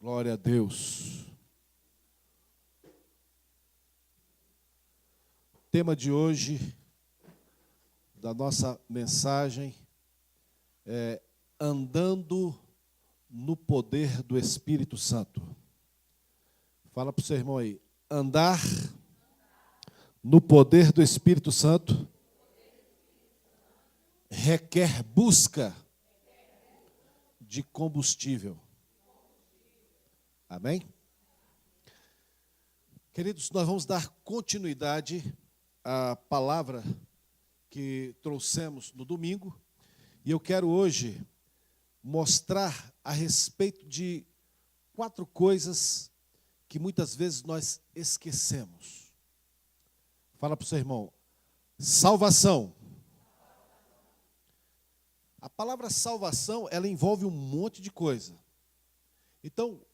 Glória a Deus. O tema de hoje, da nossa mensagem, é andando no poder do Espírito Santo. Fala para o seu irmão aí, andar no poder do Espírito Santo requer busca de combustível. Amém? Queridos, nós vamos dar continuidade à palavra que trouxemos no domingo, e eu quero hoje mostrar a respeito de 4 coisas que muitas vezes nós esquecemos. Fala para o seu irmão, salvação. A palavra salvação, ela envolve um monte de coisa. Então,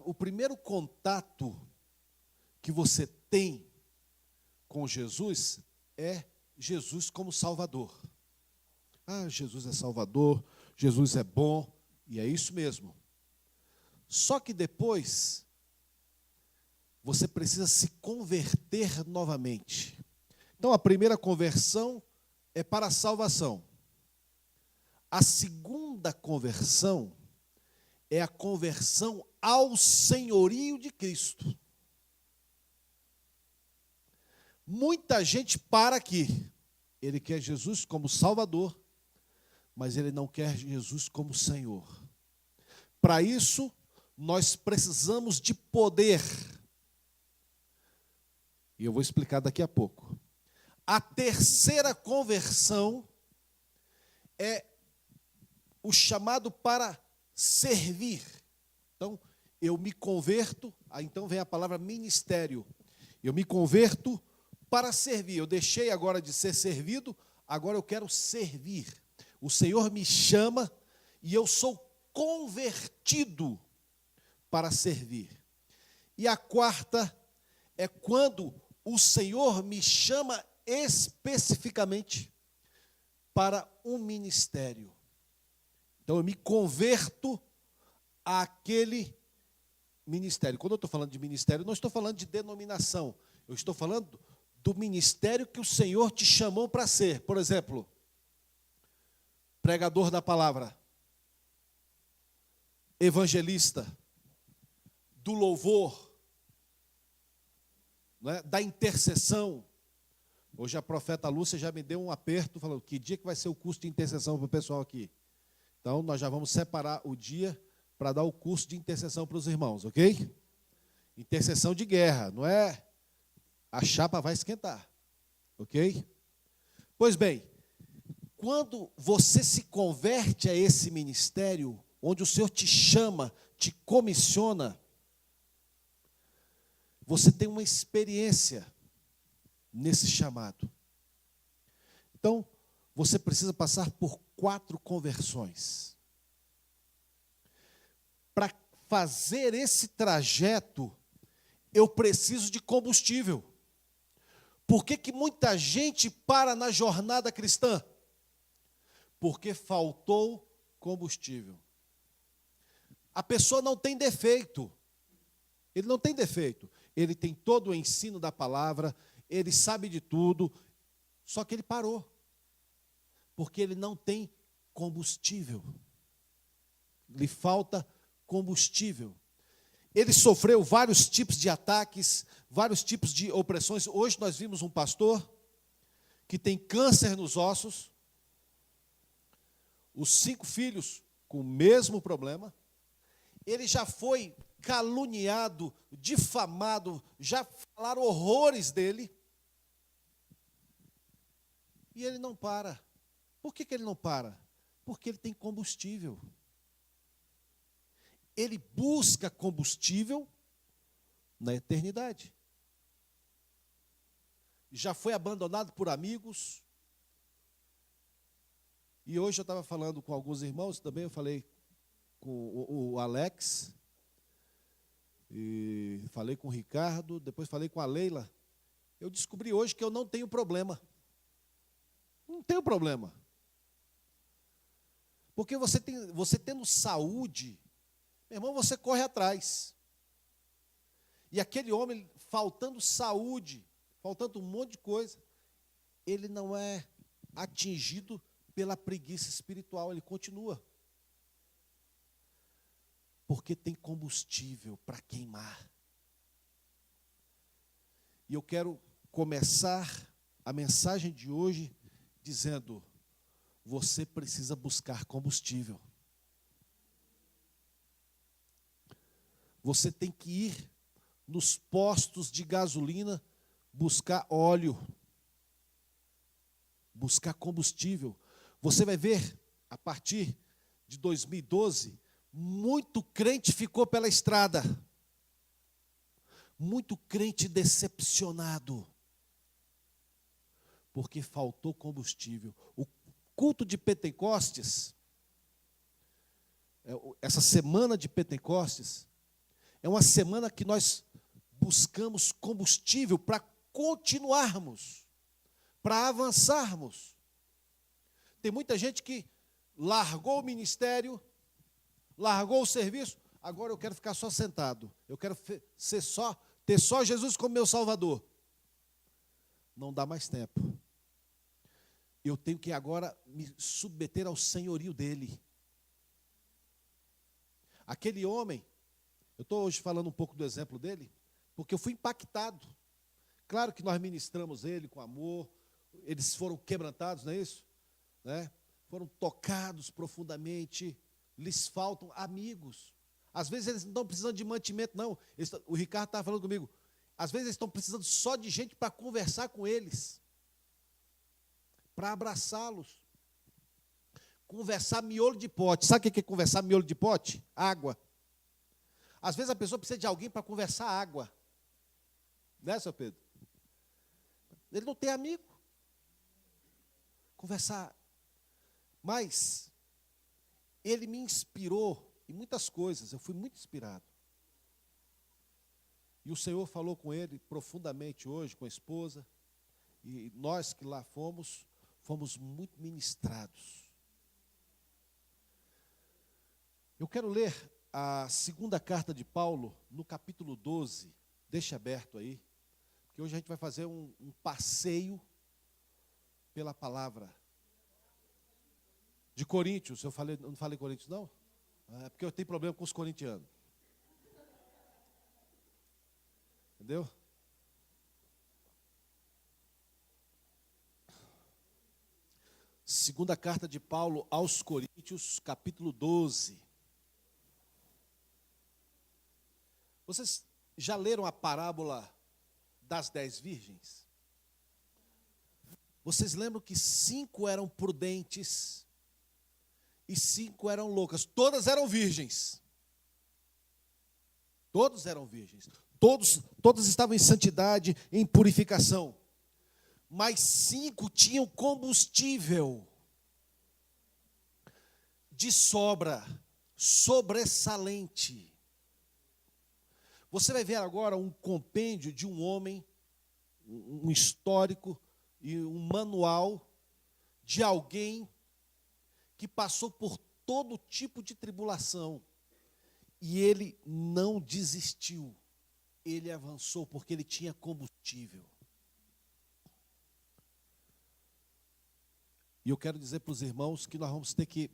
o primeiro contato que você tem com Jesus é Jesus como Salvador. Ah, Jesus é Salvador, Jesus é bom, e é isso mesmo. Só que depois, você precisa se converter novamente. Então, a primeira conversão é para a salvação. A segunda conversão é a conversão ao senhorio de Cristo. Muita gente para aqui. Ele quer Jesus como Salvador, mas ele não quer Jesus como Senhor. Para isso, nós precisamos de poder. E eu vou explicar daqui a pouco. A terceira conversão é o chamado para servir. Então, eu me converto, então vem a palavra ministério. Eu me converto para servir. Eu deixei agora de ser servido, agora eu quero servir. O Senhor me chama e eu sou convertido para servir. E a quarta é quando o Senhor me chama especificamente para um ministério. Então, eu me converto àquele ministério. Quando eu estou falando de ministério, não estou falando de denominação. Eu estou falando do ministério que o Senhor te chamou para ser. Por exemplo, pregador da palavra, evangelista, do louvor, né, da intercessão. Hoje a profeta Lúcia já me deu um aperto, falou, que dia que vai ser o curso de intercessão para o pessoal aqui? Então, nós já vamos separar o dia para dar o curso de intercessão para os irmãos, ok? Intercessão de guerra, não é? A chapa vai esquentar, ok? Pois bem, quando você se converte a esse ministério, onde o Senhor te chama, te comissiona, você tem uma experiência nesse chamado. Então, você precisa passar por 4 conversões. Para fazer esse trajeto, eu preciso de combustível. Por que muita gente para na jornada cristã? Porque faltou combustível. A pessoa não tem defeito. Ele não tem defeito. Ele tem todo o ensino da palavra, ele sabe de tudo, só que ele parou. Porque ele não tem combustível. Lhe falta combustível. Ele sofreu vários tipos de ataques, vários tipos de opressões. Hoje nós vimos um pastor que tem câncer nos ossos, os 5 filhos com o mesmo problema. Ele já foi caluniado, difamado, já falaram horrores dele. E ele não para. Por que ele não para? Porque ele tem combustível. Ele busca combustível na eternidade. Já foi abandonado por amigos. E hoje eu estava falando com alguns irmãos, também eu falei com o Alex, e falei com o Ricardo, depois falei com a Leila. Eu descobri hoje que eu não tenho problema. Não tenho problema. Porque você tendo saúde, Meu irmão, você corre atrás. E aquele homem, faltando saúde, faltando um monte de coisa, ele não é atingido pela preguiça espiritual, ele continua. Porque tem combustível para queimar. E eu quero começar a mensagem de hoje dizendo: você precisa buscar combustível. Você tem que ir nos postos de gasolina buscar óleo, buscar combustível. Você vai ver, a partir de 2012, muito crente ficou pela estrada. Muito crente decepcionado, porque faltou combustível. O culto de Pentecostes, essa semana de Pentecostes, é uma semana que nós buscamos combustível para continuarmos, para avançarmos. Tem muita gente que largou o ministério, largou o serviço, agora eu quero ficar só sentado, eu quero ter só Jesus como meu Salvador. Não dá mais tempo. Eu tenho que agora me submeter ao senhorio dele. Aquele homem, eu estou hoje falando um pouco do exemplo dele, porque eu fui impactado. Claro que nós ministramos ele com amor, eles foram quebrantados, não é isso? Né? Foram tocados profundamente, lhes faltam amigos. Às vezes eles não estão precisando de mantimento, não. O Ricardo estava falando comigo. Às vezes eles estão precisando só de gente para conversar com eles, para abraçá-los. Conversar miolo de pote. Sabe o que é conversar miolo de pote? Água. Às vezes a pessoa precisa de alguém para conversar água. Né, seu Pedro? Ele não tem amigo. Conversar. Mas ele me inspirou em muitas coisas. Eu fui muito inspirado. E o Senhor falou com ele profundamente hoje, com a esposa. E nós que lá fomos muito ministrados. Eu quero ler a segunda carta de Paulo, no capítulo 12. Deixa aberto aí, porque hoje a gente vai fazer um passeio pela palavra. De Coríntios, eu não falei Coríntios, não? É porque eu tenho problema com os corintianos. Entendeu? Segunda carta de Paulo aos Coríntios, capítulo 12. Vocês já leram a parábola das 10 virgens? Vocês lembram que 5 eram prudentes e 5 eram loucas. Todas eram virgens. Todos eram virgens. Todas estavam em santidade, em purificação. Mas 5 tinham combustível de sobra, sobressalente. Você vai ver agora um compêndio de um homem, um histórico e um manual de alguém que passou por todo tipo de tribulação. E ele não desistiu. Ele avançou porque ele tinha combustível. E eu quero dizer para os irmãos que nós vamos ter que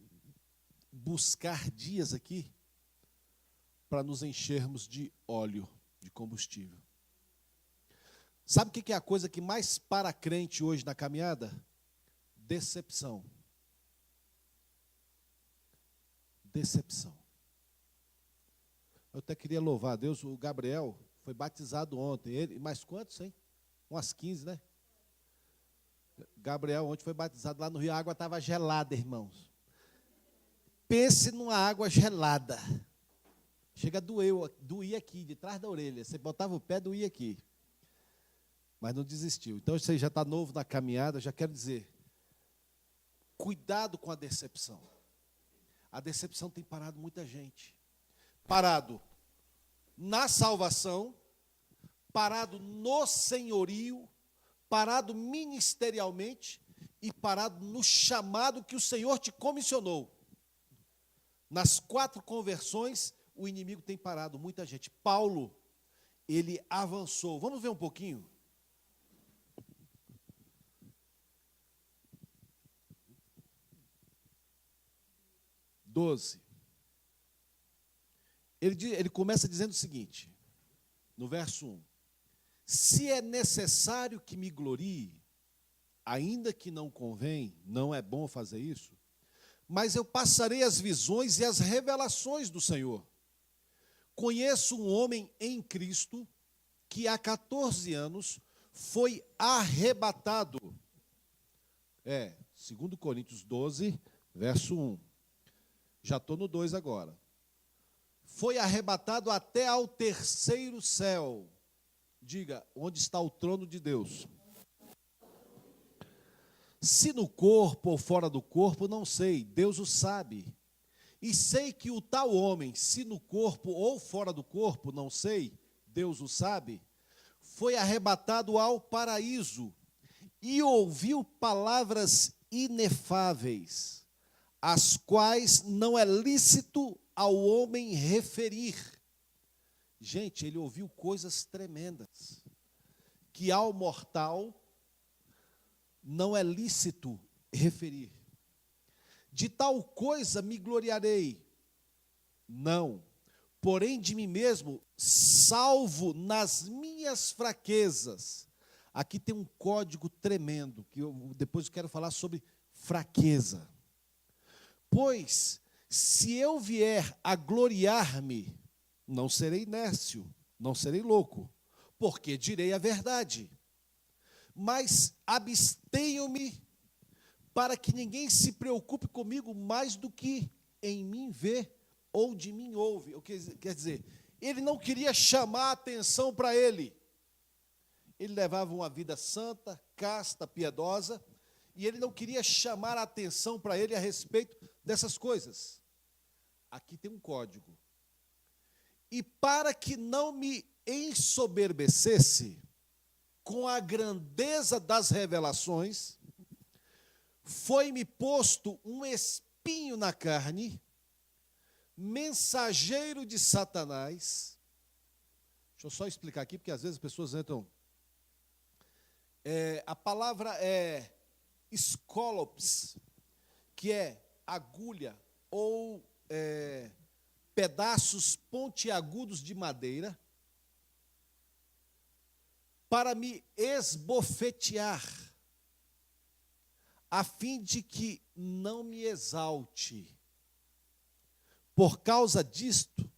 buscar dias aqui para nos enchermos de óleo, de combustível. Sabe o que é a coisa que mais para crente hoje na caminhada? Decepção. Decepção. Eu até queria louvar a Deus, o Gabriel foi batizado ontem. Ele, mais quantos, hein? Umas 15, né? Gabriel ontem foi batizado lá no Rio, a água estava gelada, irmãos. Pense numa água gelada. Chega a doía aqui, de trás da orelha. Você botava o pé, doía aqui. Mas não desistiu. Então, você já está novo na caminhada, já quero dizer, cuidado com a decepção. A decepção tem parado muita gente. Parado na salvação, parado no senhorio, parado ministerialmente e parado no chamado que o Senhor te comissionou. Nas 4 conversões, o inimigo tem parado muita gente. Paulo, ele avançou. Vamos ver um pouquinho? Ele começa dizendo o seguinte, no verso 1. Se é necessário que me glorie, ainda que não convém, não é bom fazer isso, mas eu passarei as visões e as revelações do Senhor. Conheço um homem em Cristo que há 14 anos foi arrebatado. 2 Coríntios 12, verso 1. Já estou no 2 agora. Foi arrebatado até ao terceiro céu. Diga, onde está o trono de Deus? Se no corpo ou fora do corpo, não sei, Deus o sabe. E sei que o tal homem, se no corpo ou fora do corpo, não sei, Deus o sabe, foi arrebatado ao paraíso e ouviu palavras inefáveis, as quais não é lícito ao homem referir. Gente, ele ouviu coisas tremendas, que ao mortal não é lícito referir. De tal coisa me gloriarei. Não, porém de mim mesmo, salvo nas minhas fraquezas. Aqui tem um código tremendo, que depois eu quero falar sobre fraqueza. Pois, se eu vier a gloriar-me, não serei nércio, não serei louco, porque direi a verdade. Mas abstenho-me para que ninguém se preocupe comigo mais do que em mim vê ou de mim ouve. Quer dizer, ele não queria chamar a atenção para ele. Ele levava uma vida santa, casta, piedosa, e ele não queria chamar a atenção para ele a respeito dessas coisas. Aqui tem um código. E para que não me ensoberbecesse com a grandeza das revelações, foi-me posto um espinho na carne, mensageiro de Satanás. Deixa eu só explicar aqui, porque às vezes as pessoas entram. A palavra é scolops, que é agulha ou pedaços pontiagudos de madeira, para me esbofetear, a fim de que não me exalte. Por causa disto,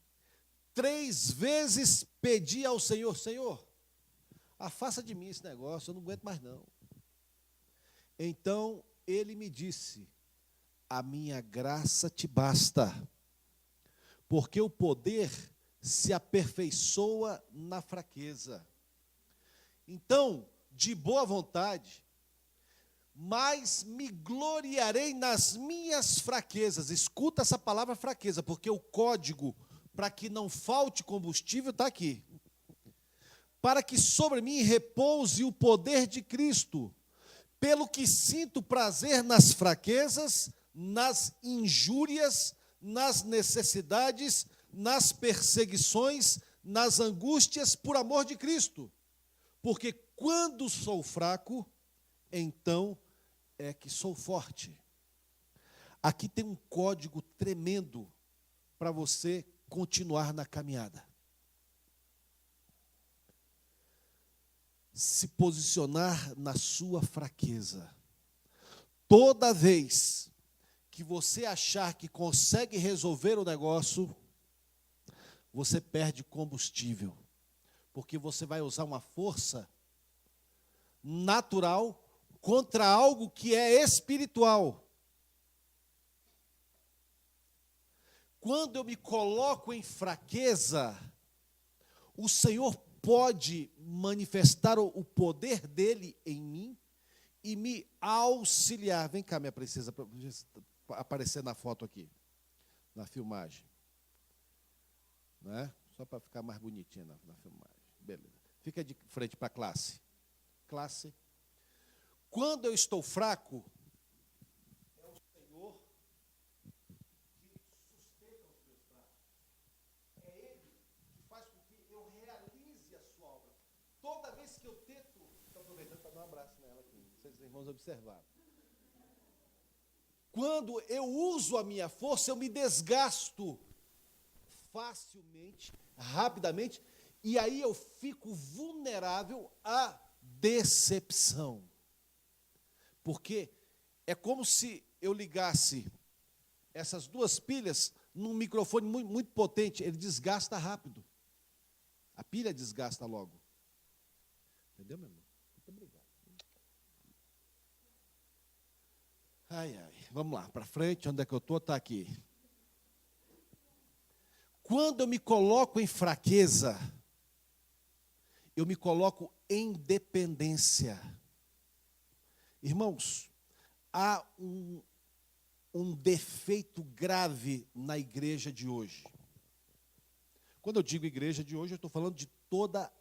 3 vezes pedi ao Senhor, Senhor, afasta de mim esse negócio, eu não aguento mais não. Então ele me disse, a minha graça te basta, porque o poder se aperfeiçoa na fraqueza. Então, de boa vontade, mas me gloriarei nas minhas fraquezas. Escuta essa palavra fraqueza, porque o código para que não falte combustível está aqui. Para que sobre mim repouse o poder de Cristo, pelo que sinto prazer nas fraquezas, nas injúrias, nas necessidades, nas perseguições, nas angústias, por amor de Cristo. Porque quando sou fraco, então é que sou forte. Aqui tem um código tremendo para você continuar na caminhada. Se posicionar na sua fraqueza. Toda vez que você achar que consegue resolver o negócio, você perde combustível. Porque você vai usar uma força natural contra algo que é espiritual. Quando eu me coloco em fraqueza, o Senhor pode manifestar o poder dele em mim e me auxiliar. Vem cá, minha princesa, para aparecer na foto aqui, na filmagem. Não é? Só para ficar mais bonitinha na filmagem. Beleza. Fica de frente para a classe. Classe. Quando eu estou fraco, é o Senhor que sustenta os meus braços. mais que eu tento... Estou aproveitando para dar um abraço nela aqui. Não sei se os irmãos observaram. Quando eu uso a minha força, eu me desgasto facilmente, rapidamente, e aí eu fico vulnerável à decepção. Porque é como se eu ligasse essas duas pilhas num microfone muito, muito potente, ele desgasta rápido. A pilha desgasta logo. Entendeu, meu irmão? Muito obrigado. Ai, ai. Vamos lá, para frente, onde é que eu estou? Está aqui. Quando eu me coloco em fraqueza, eu me coloco em dependência. Irmãos, há um defeito grave na igreja de hoje. Quando eu digo igreja de hoje, eu estou falando de toda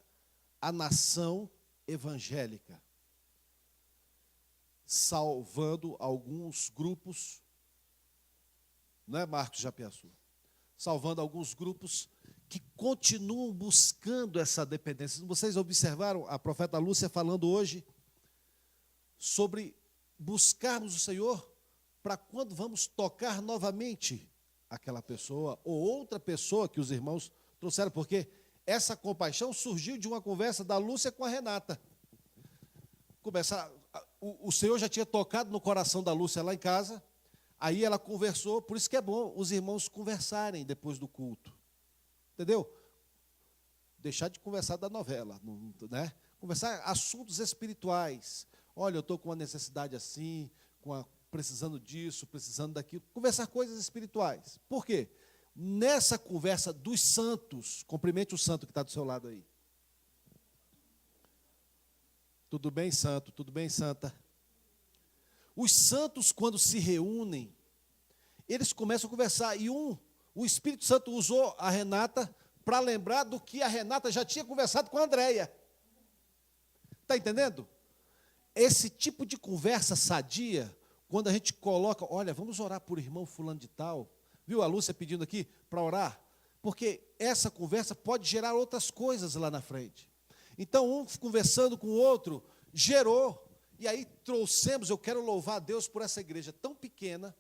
a nação evangélica, salvando alguns grupos, não é, Marcos Japiaçu? Salvando alguns grupos que continuam buscando essa dependência. Vocês observaram a profeta Lúcia falando hoje sobre buscarmos o Senhor para quando vamos tocar novamente aquela pessoa ou outra pessoa que os irmãos trouxeram, porque essa compaixão surgiu de uma conversa da Lúcia com a Renata. O Senhor já tinha tocado no coração da Lúcia lá em casa, aí ela conversou, por isso que é bom os irmãos conversarem depois do culto. Entendeu? Deixar de conversar da novela, né? Conversar assuntos espirituais. Olha, eu estou com uma necessidade assim, precisando disso, precisando daquilo. Conversar coisas espirituais. Por quê? Nessa conversa dos santos, cumprimente o santo que está do seu lado aí. Tudo bem, santo? Tudo bem, santa? Os santos, quando se reúnem, eles começam a conversar. E o Espírito Santo usou a Renata para lembrar do que a Renata já tinha conversado com a Andréia. Está entendendo? Esse tipo de conversa sadia, quando a gente coloca, olha, vamos orar por irmão fulano de tal. Viu a Lúcia pedindo aqui para orar? Porque essa conversa pode gerar outras coisas lá na frente. Então, um conversando com o outro, gerou. E aí trouxemos, eu quero louvar a Deus por essa igreja tão pequena.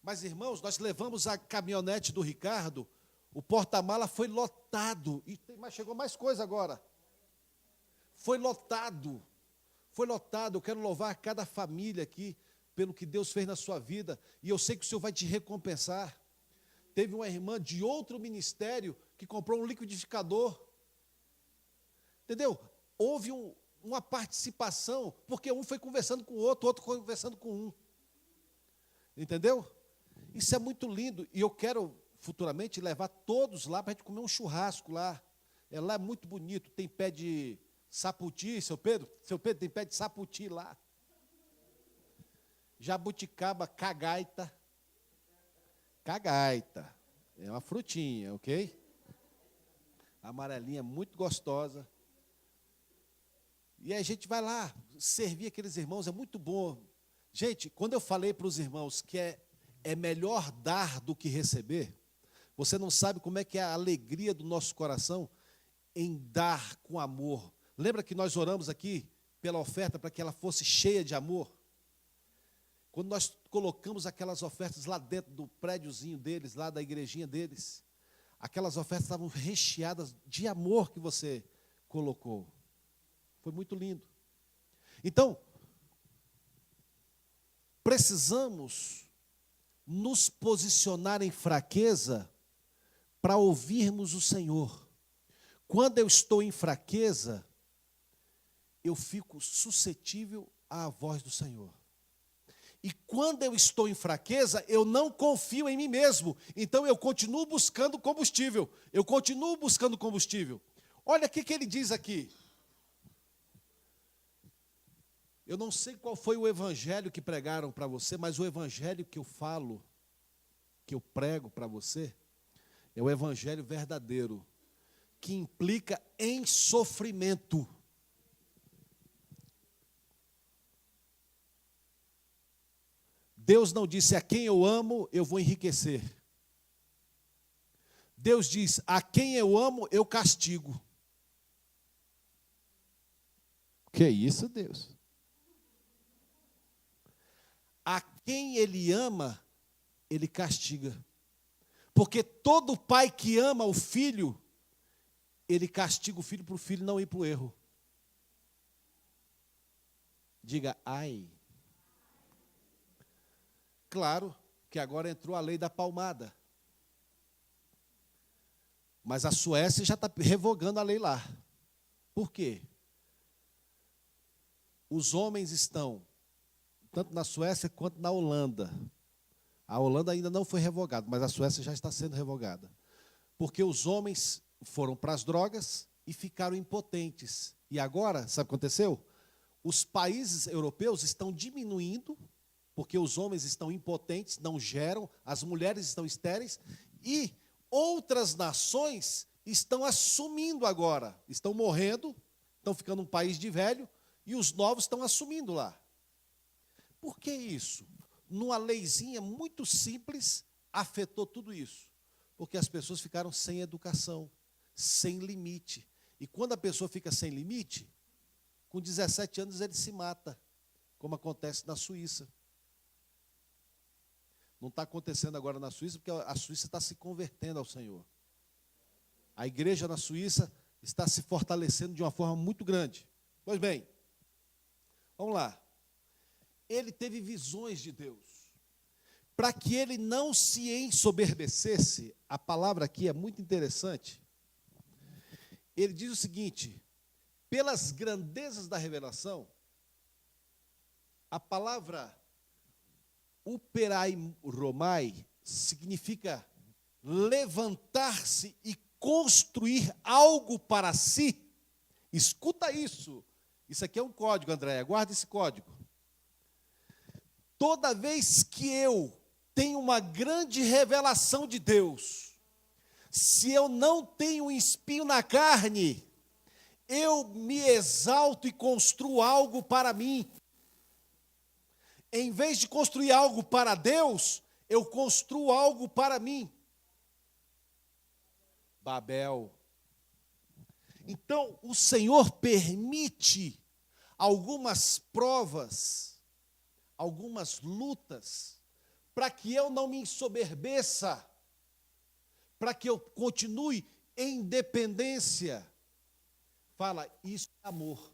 Mas, irmãos, nós levamos a caminhonete do Ricardo, o porta-mala foi lotado. Mas chegou mais coisa agora. Foi lotado. Foi lotado. Eu quero louvar cada família aqui pelo que Deus fez na sua vida. E eu sei que o Senhor vai te recompensar. Teve uma irmã de outro ministério que comprou um liquidificador. Entendeu? Houve uma participação, porque um foi conversando com o outro conversando com um. Entendeu? Isso é muito lindo. E eu quero futuramente levar todos lá para a gente comer um churrasco lá. Lá é muito bonito. Tem pé de saputi, seu Pedro? Seu Pedro, tem pé de saputi lá. Jabuticaba, cagaita. Cagaita. É uma frutinha, ok? Amarelinha, muito gostosa. E aí a gente vai lá servir aqueles irmãos, é muito bom. Gente, quando eu falei para os irmãos que é melhor dar do que receber, você não sabe como é que é a alegria do nosso coração em dar com amor. Lembra que nós oramos aqui pela oferta para que ela fosse cheia de amor? Quando nós colocamos aquelas ofertas lá dentro do prédiozinho deles, lá da igrejinha deles, aquelas ofertas estavam recheadas de amor que você colocou. Foi muito lindo. Então, precisamos nos posicionar em fraqueza para ouvirmos o Senhor. Quando eu estou em fraqueza, eu fico suscetível à voz do Senhor. E quando eu estou em fraqueza, eu não confio em mim mesmo. Então eu continuo buscando combustível. Olha o que ele diz aqui. Eu não sei qual foi o evangelho que pregaram para você, mas o evangelho que eu falo, que eu prego para você, é o evangelho verdadeiro, que implica em sofrimento. Deus não disse, a quem eu amo, eu vou enriquecer. Deus diz, a quem eu amo, eu castigo. Que isso, Deus? A quem ele ama, ele castiga. Porque todo pai que ama o filho, ele castiga o filho para o filho não ir para o erro. Diga, ai. Claro que agora entrou a lei da palmada. Mas a Suécia já está revogando a lei lá. Por quê? Os homens estão, tanto na Suécia quanto na Holanda. A Holanda ainda não foi revogada, mas a Suécia já está sendo revogada. Porque os homens foram para as drogas e ficaram impotentes. E agora, sabe o que aconteceu? Os países europeus estão diminuindo, porque os homens estão impotentes, não geram, as mulheres estão estéreis, e outras nações estão assumindo agora, estão morrendo, estão ficando um país de velho, e os novos estão assumindo lá. Por que isso? Numa leizinha muito simples, afetou tudo isso. Porque as pessoas ficaram sem educação, sem limite. E quando a pessoa fica sem limite, com 17 anos ele se mata, como acontece na Suíça. Não está acontecendo agora na Suíça, porque a Suíça está se convertendo ao Senhor. A igreja na Suíça está se fortalecendo de uma forma muito grande. Pois bem, vamos lá. Ele teve visões de Deus. Para que ele não se ensoberbecesse, a palavra aqui é muito interessante. Ele diz o seguinte: pelas grandezas da revelação, a palavra uperai romai significa levantar-se e construir algo para si. Escuta isso. Isso aqui é um código, Andréia, guarda esse código. Toda vez que eu tenho uma grande revelação de Deus, se eu não tenho um espinho na carne, eu me exalto e construo algo para mim. Em vez de construir algo para Deus, eu construo algo para mim. Babel. Então, o Senhor permite algumas provas, algumas lutas, para que eu não me ensoberbeça, para que eu continue em dependência. Fala, isso é amor.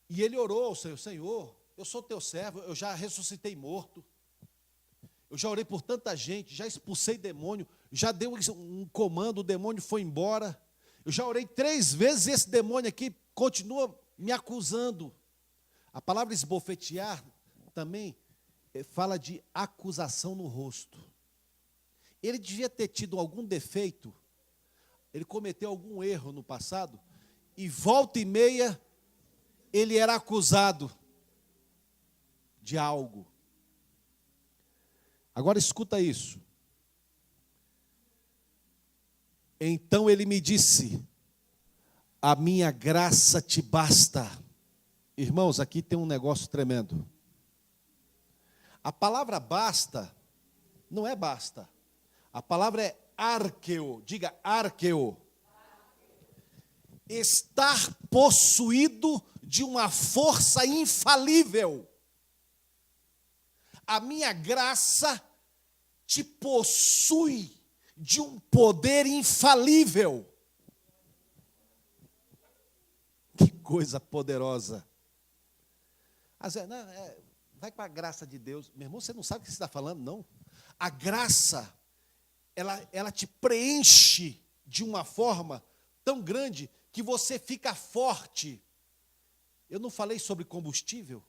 E ele orou ao Senhor: Senhor, eu sou teu servo, eu já ressuscitei morto, eu já orei por tanta gente, já expulsei demônio, já dei um comando, o demônio foi embora, eu já orei 3 vezes e esse demônio aqui continua me acusando. A palavra esbofetear também fala de acusação no rosto. Ele devia ter tido algum defeito, ele cometeu algum erro no passado, e volta e meia ele era acusado de algo. Agora escuta isso. Então ele me disse: a minha graça te basta. Irmãos, aqui tem um negócio tremendo. A palavra basta não é basta. A palavra é arqueo. Diga arqueo. Estar possuído de uma força infalível. A minha graça te possui de um poder infalível. Que coisa poderosa. Vai com a graça de Deus. Meu irmão, você não sabe o que você está falando, não. A graça, ela te preenche de uma forma tão grande que você fica forte. Eu não falei sobre combustível?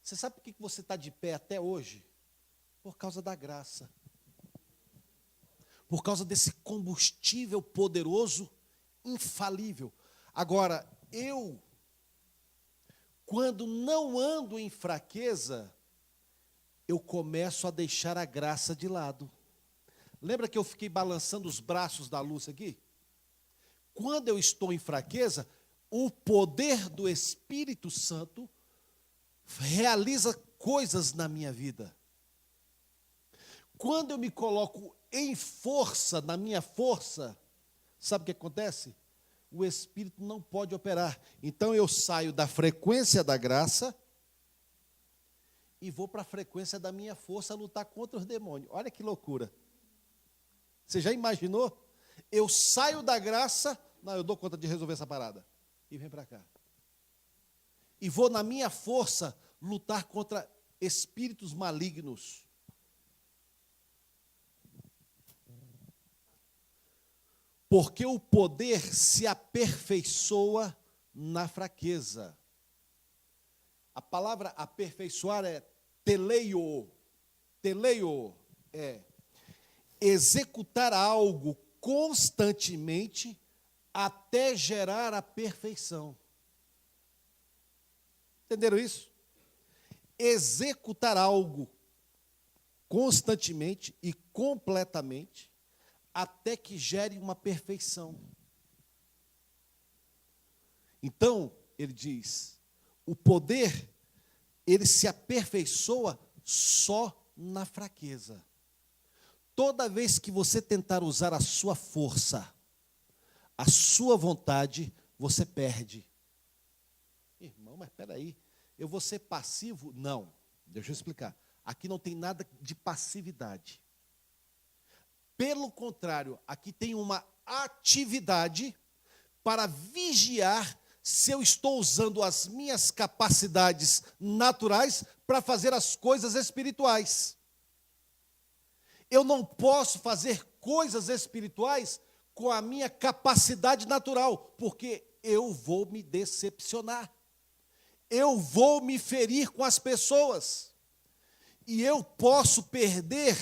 Você sabe por que você está de pé até hoje? Por causa da graça. Por causa desse combustível poderoso, infalível. Agora, quando não ando em fraqueza, eu começo a deixar a graça de lado. Lembra que eu fiquei balançando os braços da luz aqui? Quando eu estou em fraqueza, o poder do Espírito Santo realiza coisas na minha vida. Quando eu me coloco em força, na minha força, sabe o que acontece? O Espírito não pode operar. Então eu saio da frequência da graça e vou para a frequência da minha força lutar contra os demônios. Olha que loucura. Você já imaginou? Eu saio da graça, não, eu dou conta de resolver essa parada. E vem para cá. E vou na minha força lutar contra espíritos malignos. Porque o poder se aperfeiçoa na fraqueza. A palavra aperfeiçoar é teleio. Teleio é executar algo constantemente até gerar a perfeição. Entenderam isso? Executar algo constantemente e completamente até que gere uma perfeição. Então, ele diz, o poder, ele se aperfeiçoa só na fraqueza. Toda vez que você tentar usar a sua força, a sua vontade, você perde. Irmão, mas espera aí, eu vou ser passivo? Não, deixa eu explicar. Aqui não tem nada de passividade. Pelo contrário, aqui tem uma atividade para vigiar se eu estou usando as minhas capacidades naturais para fazer as coisas espirituais. Eu não posso fazer coisas espirituais com a minha capacidade natural, porque eu vou me decepcionar. Eu vou me ferir com as pessoas. E eu posso perder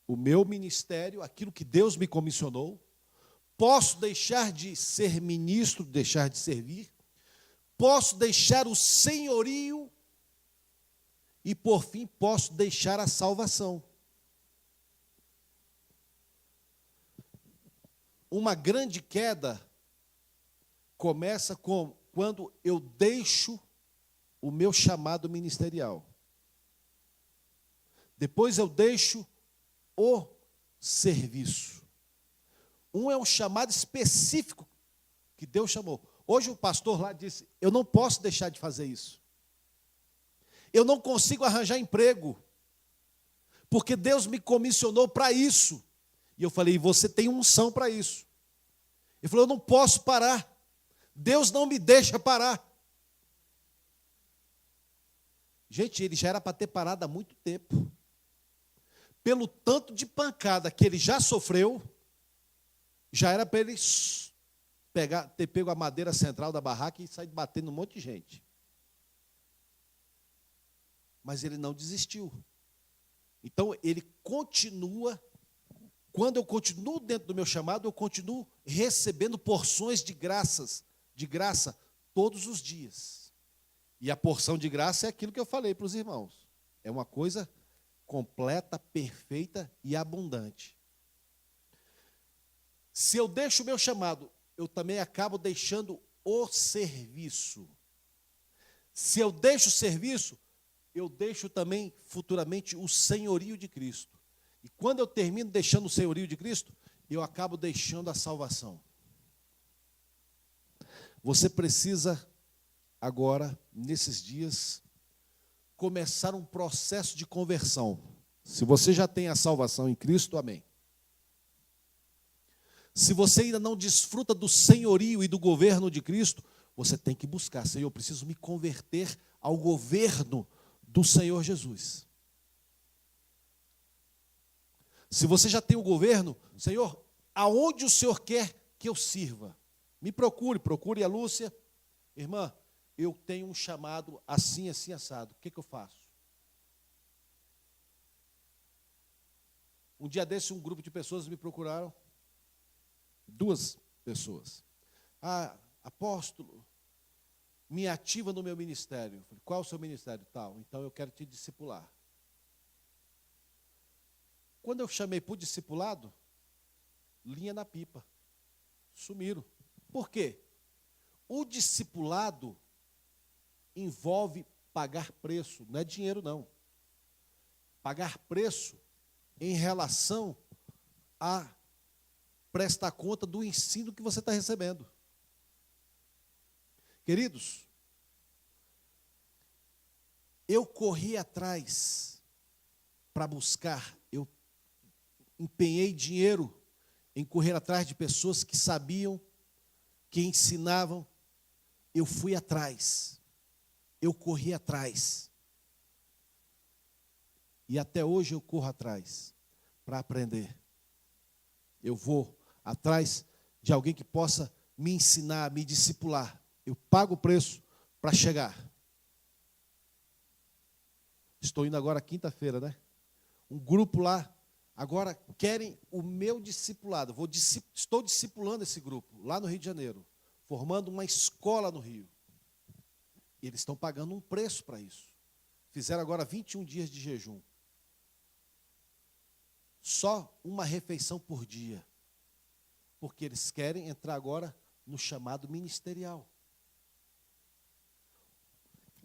o meu ministério, aquilo que Deus me comissionou. Posso deixar de ser ministro, deixar de servir. Posso deixar o senhorio. E, por fim, posso deixar a salvação. Uma grande queda começa quando eu deixo o meu chamado ministerial. Depois eu deixo o serviço. Um é um chamado específico que Deus chamou. Hoje o pastor lá disse, eu não posso deixar de fazer isso. Eu não consigo arranjar emprego, porque Deus me comissionou para isso. E eu falei, você tem unção para isso. Ele falou, eu não posso parar. Deus não me deixa parar. Gente, ele já era para ter parado há muito tempo. Pelo tanto de pancada que ele já sofreu, já era para ele ter pego a madeira central da barraca e sair batendo um monte de gente. Mas ele não desistiu. Então, ele continua. Quando eu continuo dentro do meu chamado, eu continuo recebendo porções de graça, todos os dias. E a porção de graça é aquilo que eu falei para os irmãos. É uma coisa completa, perfeita e abundante. Se eu deixo o meu chamado, eu também acabo deixando o serviço. Se eu deixo o serviço, eu deixo também futuramente o senhorio de Cristo. E quando eu termino deixando o senhorio de Cristo, eu acabo deixando a salvação. Você precisa agora, nesses dias, começar um processo de conversão. Se você já tem a salvação em Cristo, amém. Se você ainda não desfruta do senhorio e do governo de Cristo, você tem que buscar, Senhor, eu preciso me converter ao governo do Senhor Jesus. Se você já tem o governo, Senhor, aonde o Senhor quer que eu sirva? Me procure a Lúcia. Irmã, eu tenho um chamado assim, assim, assado. O que eu faço? Um dia desse, um grupo de pessoas me procuraram. 2 pessoas. Ah, apóstolo, me ativa no meu ministério. Eu falei, qual é o seu ministério? Tal, então eu quero te discipular. Quando eu chamei para o discipulado, linha na pipa. Sumiram. Por quê? O discipulado envolve pagar preço, não é dinheiro não. Pagar preço em relação a prestar conta do ensino que você está recebendo. Queridos, eu corri atrás para buscar, eu empenhei dinheiro em correr atrás de pessoas que sabiam, que ensinavam. Eu fui atrás, eu corri atrás. E até hoje eu corro atrás para aprender. Eu vou atrás de alguém que possa me ensinar, me discipular. Eu pago o preço para chegar. Estou indo agora quinta-feira, né? Um grupo lá, agora querem o meu discipulado. Estou discipulando esse grupo, lá no Rio de Janeiro, formando uma escola no Rio. E eles estão pagando um preço para isso. Fizeram agora 21 dias de jejum. Só uma refeição por dia. Porque eles querem entrar agora no chamado ministerial.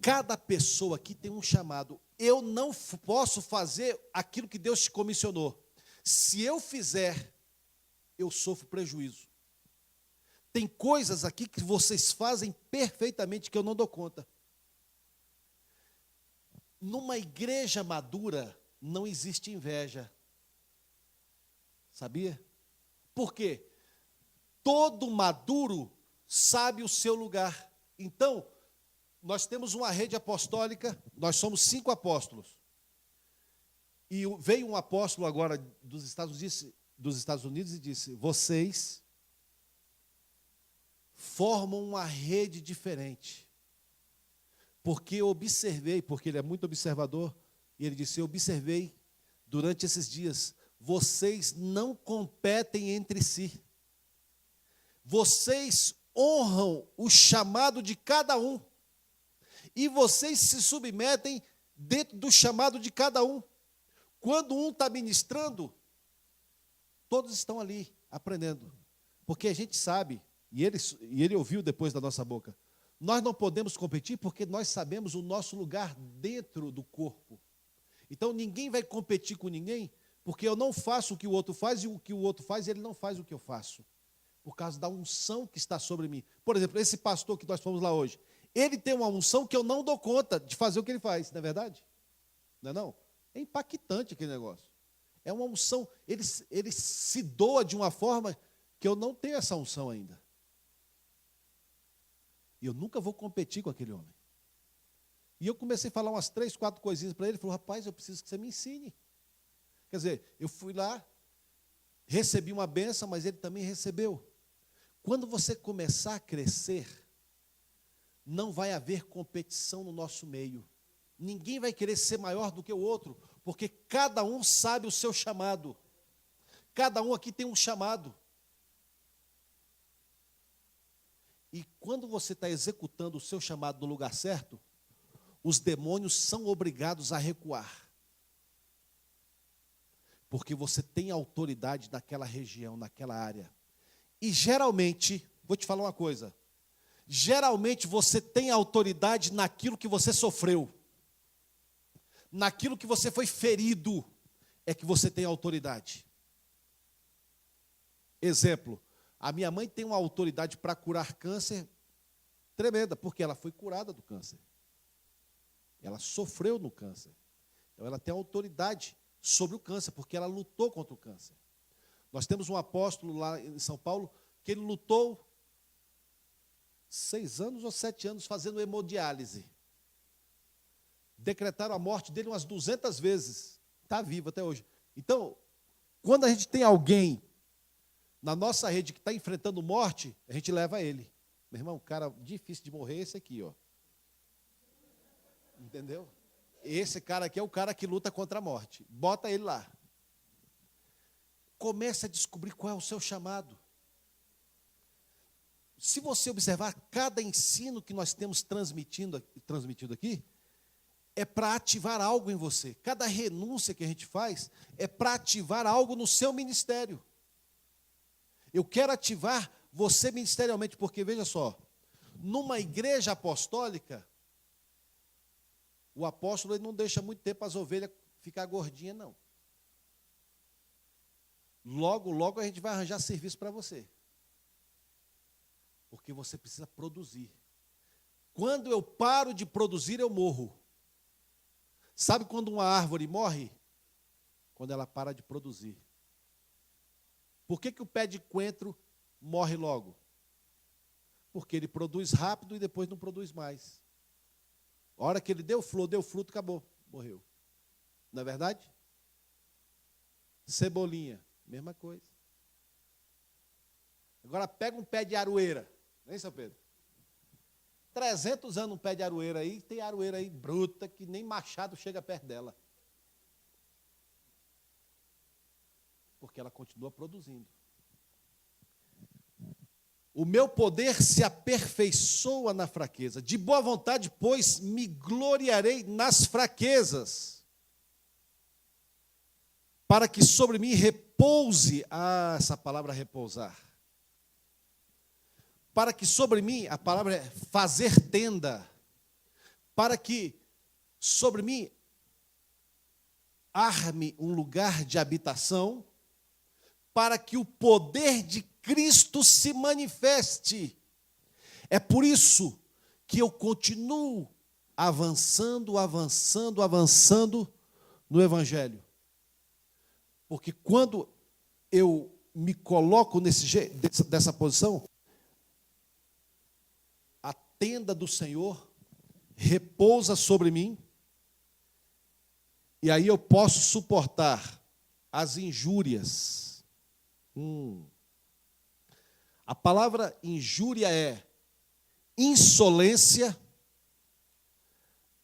Cada pessoa aqui tem um chamado. Eu não posso fazer aquilo que Deus te comissionou. Se eu fizer, eu sofro prejuízo. Tem coisas aqui que vocês fazem perfeitamente que eu não dou conta. Numa igreja madura, não existe inveja. Sabia? Por quê? Todo maduro sabe o seu lugar. Então, nós temos uma rede apostólica, nós somos 5 apóstolos. E veio um apóstolo agora dos Estados Unidos e disse: vocês formam uma rede diferente. Porque eu observei, porque ele é muito observador, e ele disse: eu observei durante esses dias, vocês não competem entre si. Vocês honram o chamado de cada um. E vocês se submetem dentro do chamado de cada um. Quando um está ministrando, todos estão ali aprendendo. Porque a gente sabe, e ele ouviu depois da nossa boca, nós não podemos competir porque nós sabemos o nosso lugar dentro do corpo. Então ninguém vai competir com ninguém, porque eu não faço o que o outro faz, e o que o outro faz, ele não faz o que eu faço. Por causa da unção que está sobre mim. Por exemplo, esse pastor que nós fomos lá hoje, ele tem uma unção que eu não dou conta de fazer o que ele faz, não é verdade? Não é não? É impactante aquele negócio. É uma unção, ele se doa de uma forma que eu não tenho essa unção ainda. E eu nunca vou competir com aquele homem. E eu comecei a falar umas 3, 4 coisinhas para ele, ele falou: rapaz, eu preciso que você me ensine. Quer dizer, eu fui lá, recebi uma bênção, mas ele também recebeu. Quando você começar a crescer, não vai haver competição no nosso meio. Ninguém vai querer ser maior do que o outro, porque cada um sabe o seu chamado. Cada um aqui tem um chamado. E quando você está executando o seu chamado no lugar certo, os demônios são obrigados a recuar. Porque você tem autoridade naquela região, naquela área. E geralmente, vou te falar uma coisa, geralmente você tem autoridade naquilo que você sofreu. Naquilo que você foi ferido, é que você tem autoridade. Exemplo, a minha mãe tem uma autoridade para curar câncer tremenda, porque ela foi curada do câncer. Ela sofreu no câncer. Então ela tem autoridade sobre o câncer, porque ela lutou contra o câncer. Nós temos um apóstolo lá em São Paulo, que ele lutou 6 anos ou 7 anos fazendo hemodiálise. Decretaram a morte dele umas 200 vezes. Está vivo até hoje. Então, quando a gente tem alguém na nossa rede que está enfrentando morte, a gente leva ele. Meu irmão, cara difícil de morrer é esse aqui, ó. Entendeu? Esse cara aqui é o cara que luta contra a morte. Bota ele lá. Comece a descobrir qual é o seu chamado. Se você observar, cada ensino que nós temos transmitido aqui, é para ativar algo em você. Cada renúncia que a gente faz é para ativar algo no seu ministério. Eu quero ativar você ministerialmente, porque, veja só, numa igreja apostólica, o apóstolo ele não deixa muito tempo as ovelhas ficar gordinhas, não. logo, logo a gente vai arranjar serviço para você. Porque você precisa produzir. Quando eu paro de produzir, eu morro. Sabe quando uma árvore morre? Quando ela para de produzir. Por que o pé de coentro morre logo? Porque ele produz rápido e depois não produz mais. A hora que ele deu flor, deu fruto, acabou, morreu. Não é verdade? Cebolinha, mesma coisa. Agora pega um pé de aroeira, não é, seu Pedro? 300 anos um pé de aroeira aí, tem aroeira aí bruta, que nem machado chega perto dela. Porque ela continua produzindo. O meu poder se aperfeiçoa na fraqueza. De boa vontade, pois, me gloriarei nas fraquezas, para que sobre mim repouse, essa palavra repousar, para que sobre mim, a palavra é fazer tenda, para que sobre mim arme um lugar de habitação, para que o poder de Cristo se manifeste. É por isso que eu continuo avançando, avançando, avançando no Evangelho. Porque quando eu me coloco dessa posição, a tenda do Senhor repousa sobre mim, e aí eu posso suportar as injúrias. A palavra injúria é insolência,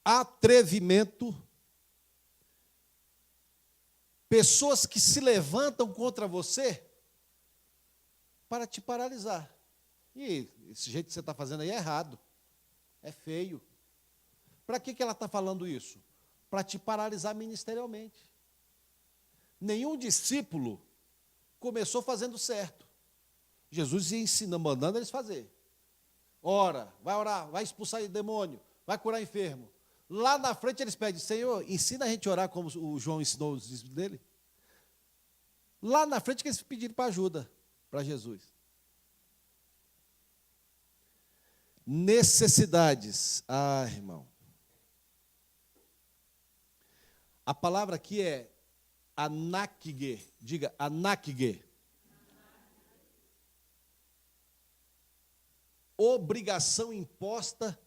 atrevimento, pessoas que se levantam contra você para te paralisar. E esse jeito que você está fazendo aí é errado, é feio. Para que ela está falando isso? Para te paralisar ministerialmente. Nenhum discípulo começou fazendo certo. Jesus ia ensinando, mandando eles fazer. Ora, vai orar, vai expulsar demônio, vai curar enfermo. Lá na frente eles pedem, Senhor, ensina a gente a orar como o João ensinou os discípulos dele. Lá na frente que eles pediram para ajuda, para Jesus. Necessidades. Irmão. A palavra aqui é anakge. Diga, anakge. Obrigação imposta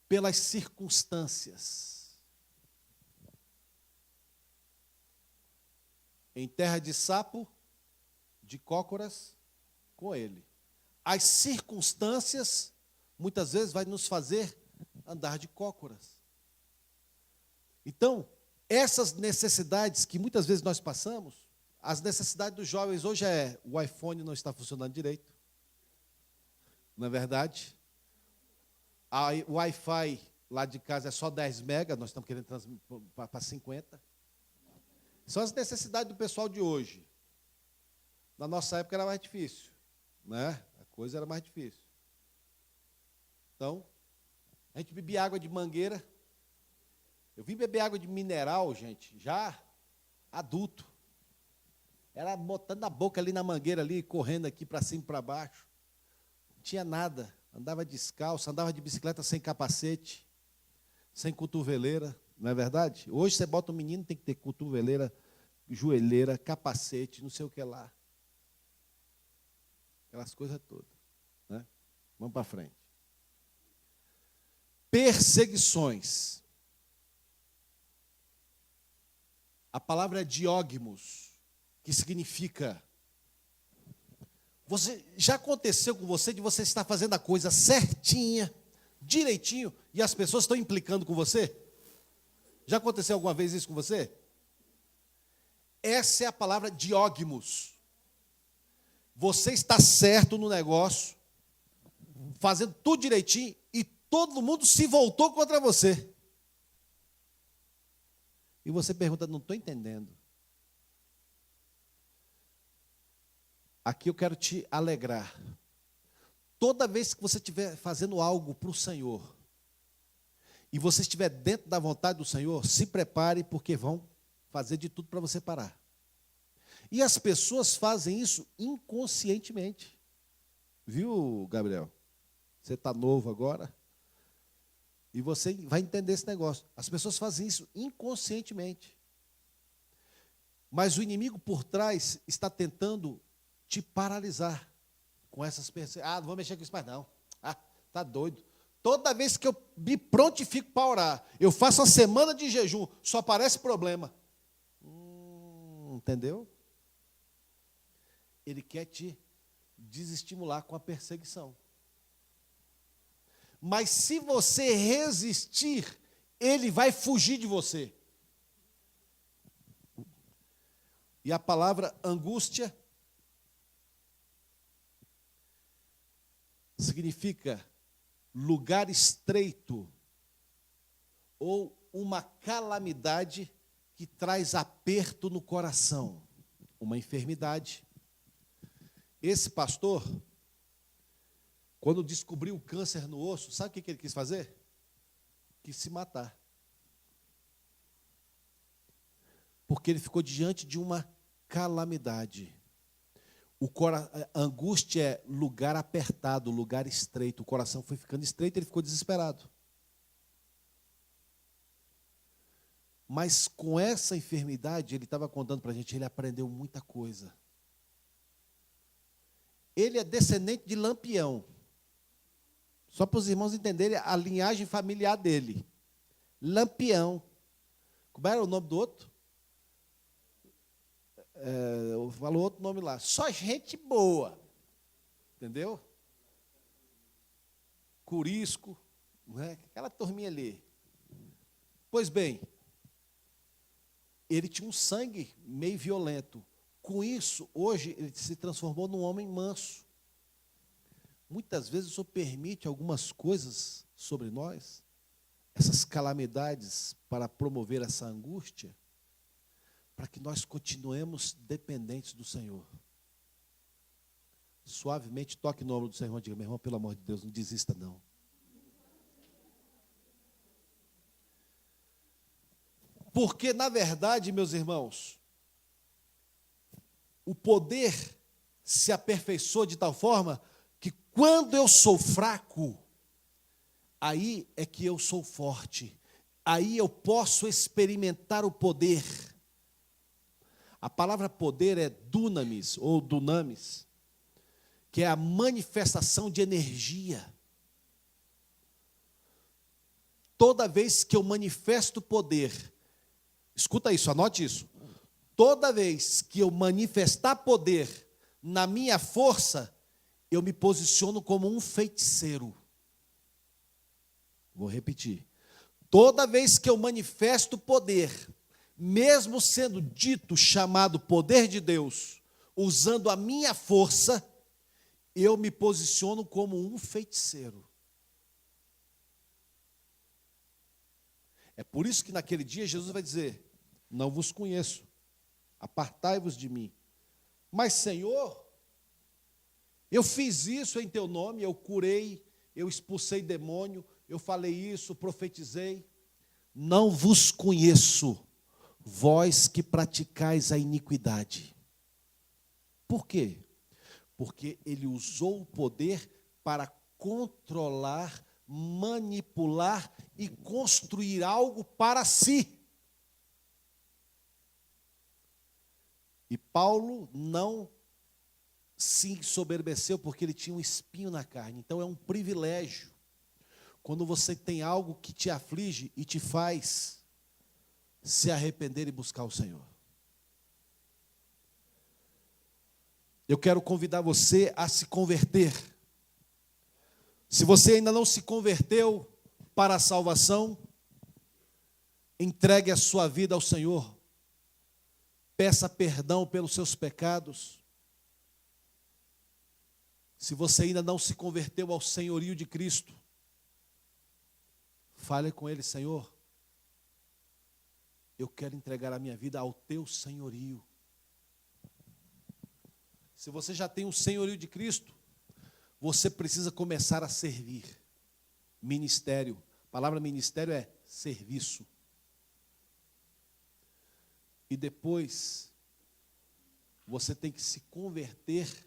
pelas circunstâncias. Em terra de sapo, de cócoras, com ele. As circunstâncias, muitas vezes, vai nos fazer andar de cócoras. Então, essas necessidades que muitas vezes nós passamos, as necessidades dos jovens hoje é, o iPhone não está funcionando direito. Não é verdade? O Wi-Fi lá de casa é só 10 megas, nós estamos querendo transmitir para 50. São as necessidades do pessoal de hoje. Na nossa época era mais difícil, né? A coisa era mais difícil. Então, a gente bebia água de mangueira. Eu vim beber água de mineral, gente, já adulto. Era botando a boca ali na mangueira, ali, correndo aqui para cima e para baixo. Não tinha nada. Andava descalço, andava de bicicleta sem capacete, sem cotoveleira, não é verdade? Hoje você bota um menino, tem que ter cotoveleira, joelheira, capacete, não sei o que lá. Aquelas coisas todas. Né? Vamos para frente. Perseguições. A palavra é diógmos, que significa... já aconteceu com você de você estar fazendo a coisa certinha, direitinho, e as pessoas estão implicando com você? Já aconteceu alguma vez isso com você? Essa é a palavra diógmos. Você está certo no negócio, fazendo tudo direitinho, e todo mundo se voltou contra você. E você pergunta, não estou entendendo. Aqui eu quero te alegrar. Toda vez que você estiver fazendo algo para o Senhor, e você estiver dentro da vontade do Senhor, se prepare, porque vão fazer de tudo para você parar. E as pessoas fazem isso inconscientemente. Viu, Gabriel? Você está novo agora e você vai entender esse negócio. As pessoas fazem isso inconscientemente. Mas o inimigo por trás está tentando te paralisar com essas pessoas. Ah, não vou mexer com isso mais não. Ah, tá doido. Toda vez que eu me prontifico para orar, eu faço uma semana de jejum, só aparece problema. Entendeu? Ele quer te desestimular com a perseguição. Mas se você resistir, ele vai fugir de você. E a palavra angústia significa lugar estreito ou uma calamidade que traz aperto no coração, uma enfermidade. Esse pastor, quando descobriu o câncer no osso, sabe o que ele quis fazer? Quis se matar. Porque ele ficou diante de uma calamidade. A angústia é lugar apertado, lugar estreito. O coração foi ficando estreito, ele ficou desesperado. Mas com essa enfermidade, ele estava contando para a gente, ele aprendeu muita coisa. Ele é descendente de Lampião. Só para os irmãos entenderem a linhagem familiar dele. Lampião. Como era o nome do outro? Falou outro nome lá. Só gente boa. Entendeu? Curisco. Né? Aquela turminha ali. Pois bem, ele tinha um sangue meio violento. Com isso, hoje, ele se transformou num homem manso. Muitas vezes o Senhor permite algumas coisas sobre nós, essas calamidades, para promover essa angústia, para que nós continuemos dependentes do Senhor. Suavemente toque no ombro do Senhor e diga, meu irmão, pelo amor de Deus, não desista não. Porque, na verdade, meus irmãos, o poder se aperfeiçoa de tal forma que quando eu sou fraco, aí é que eu sou forte. Aí eu posso experimentar o poder. A palavra poder é dunamis, ou dunamis, que é a manifestação de energia. Toda vez que eu manifesto poder, escuta isso, anote isso. Toda vez que eu manifestar poder na minha força, eu me posiciono como um feiticeiro. Vou repetir. Toda vez que eu manifesto poder, mesmo sendo dito, chamado poder de Deus, usando a minha força, eu me posiciono como um feiticeiro. É por isso que naquele dia Jesus vai dizer, não vos conheço, apartai-vos de mim. Mas, Senhor, eu fiz isso em teu nome, eu curei, eu expulsei demônio, eu falei isso, profetizei. Não vos conheço, vós que praticais a iniquidade. Por quê? Porque ele usou o poder para controlar, manipular e construir algo para si. E Paulo não se ensoberbeceu porque ele tinha um espinho na carne. Então é um privilégio quando você tem algo que te aflige e te faz se arrepender e buscar o Senhor. Eu quero convidar você a se converter. Se você ainda não se converteu para a salvação, entregue a sua vida ao Senhor. Peça perdão pelos seus pecados. Se você ainda não se converteu ao senhorio de Cristo, fale com Ele, Senhor, eu quero entregar a minha vida ao teu senhorio. Se você já tem o senhorio de Cristo, você precisa começar a servir. Ministério. A palavra ministério é serviço. E depois você tem que se converter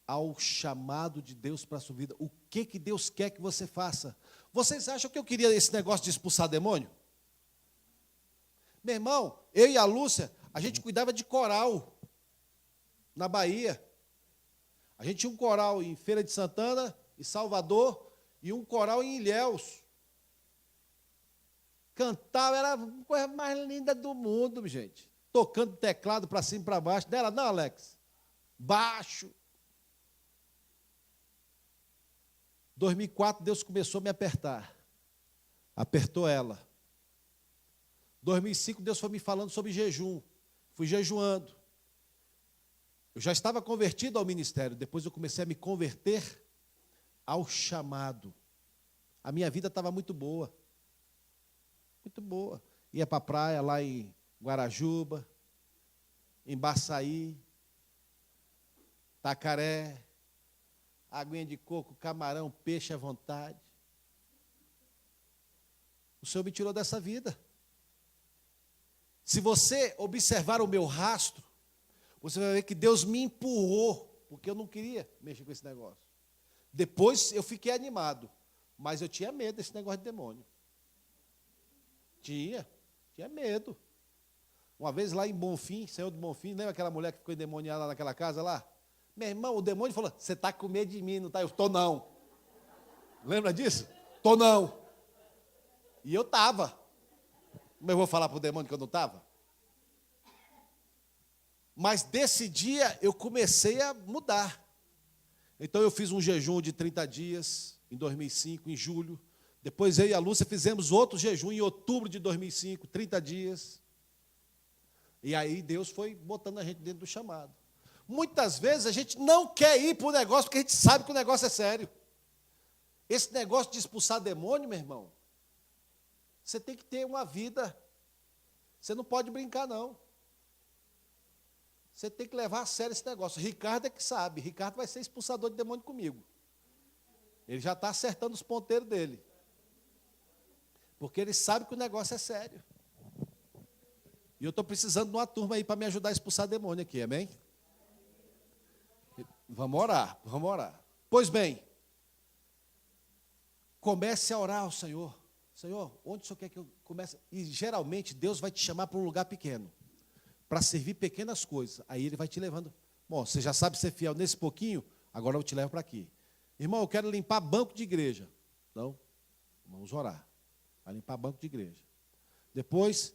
ao chamado de Deus para a sua vida. O que Deus quer que você faça? Vocês acham que eu queria esse negócio de expulsar demônio? Meu irmão, eu e a Lúcia, a gente cuidava de coral na Bahia. A gente tinha um coral em Feira de Santana, em Salvador, e um coral em Ilhéus. Cantava, era a coisa mais linda do mundo, gente. Tocando teclado para cima e para baixo. Dela, não, Alex? Baixo. 2004, Deus começou a me apertar. Apertou ela. 2005, Deus foi me falando sobre jejum. Fui jejuando. Eu já estava convertido ao ministério. Depois eu comecei a me converter ao chamado. A minha vida estava muito boa. Muito boa. Ia para a praia lá em Guarajuba, em Baçaí, Tacaré, aguinha de coco, camarão, peixe à vontade. O Senhor me tirou dessa vida. Se você observar o meu rastro, você vai ver que Deus me empurrou, porque eu não queria mexer com esse negócio. Depois eu fiquei animado, mas eu tinha medo desse negócio de demônio. Tinha medo. Uma vez lá em Bonfim, Senhor do Bonfim, lembra aquela mulher que ficou endemoniada naquela casa lá? Meu irmão, o demônio falou, você está com medo de mim, não está? Eu estou não. Lembra disso? Estou não. E eu estava. Como eu vou falar para o demônio que eu não estava? Mas desse dia eu comecei a mudar. Então eu fiz um jejum de 30 dias, em 2005, em julho. Depois eu e a Lúcia fizemos outro jejum em outubro de 2005, 30 dias. E aí Deus foi botando a gente dentro do chamado. Muitas vezes a gente não quer ir para o negócio porque a gente sabe que o negócio é sério. Esse negócio de expulsar demônio, meu irmão, você tem que ter uma vida. Você não pode brincar, não. Você tem que levar a sério esse negócio. Ricardo é que sabe. Ricardo vai ser expulsador de demônio comigo. Ele já está acertando os ponteiros dele. Porque ele sabe que o negócio é sério. E eu estou precisando de uma turma aí para me ajudar a expulsar demônio aqui, amém? Vamos orar, vamos orar. Pois bem, comece a orar ao Senhor. Senhor, onde o Senhor quer que eu comece? E geralmente Deus vai te chamar para um lugar pequeno, para servir pequenas coisas. Aí Ele vai te levando. Bom, você já sabe ser fiel nesse pouquinho, agora eu te levo para aqui. Irmão, eu quero limpar banco de igreja. Então, vamos orar. Vai limpar banco de igreja. Depois,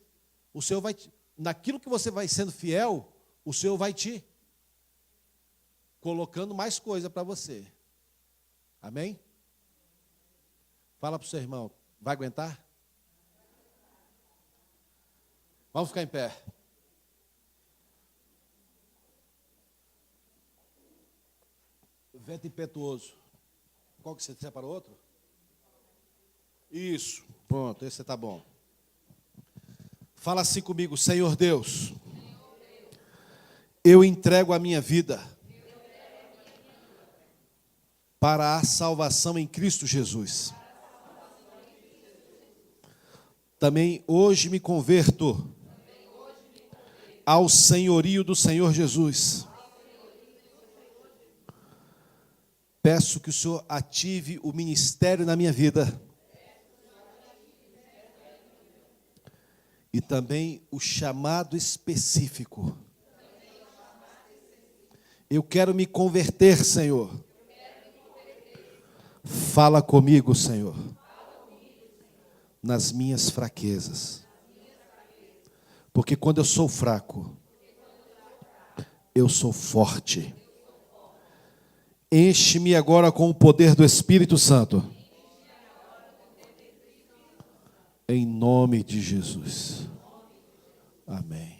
o Senhor vai, naquilo que você vai sendo fiel, o Senhor vai te colocando mais coisa para você. Amém? Fala para o seu irmão, vai aguentar? Vamos ficar em pé. Vento impetuoso. Qual que você separou outro? Isso. Pronto, esse está bom. Fala assim comigo, Senhor Deus. Eu entrego a minha vida para a salvação em Cristo Jesus. Também hoje me converto ao senhorio do Senhor Jesus. Peço que o Senhor ative o ministério na minha vida. E também o chamado específico. Eu quero me converter, Senhor. Fala comigo, Senhor, nas minhas fraquezas. Porque quando eu sou fraco, eu sou forte. Enche-me agora com o poder do Espírito Santo. Em nome de Jesus. Amém.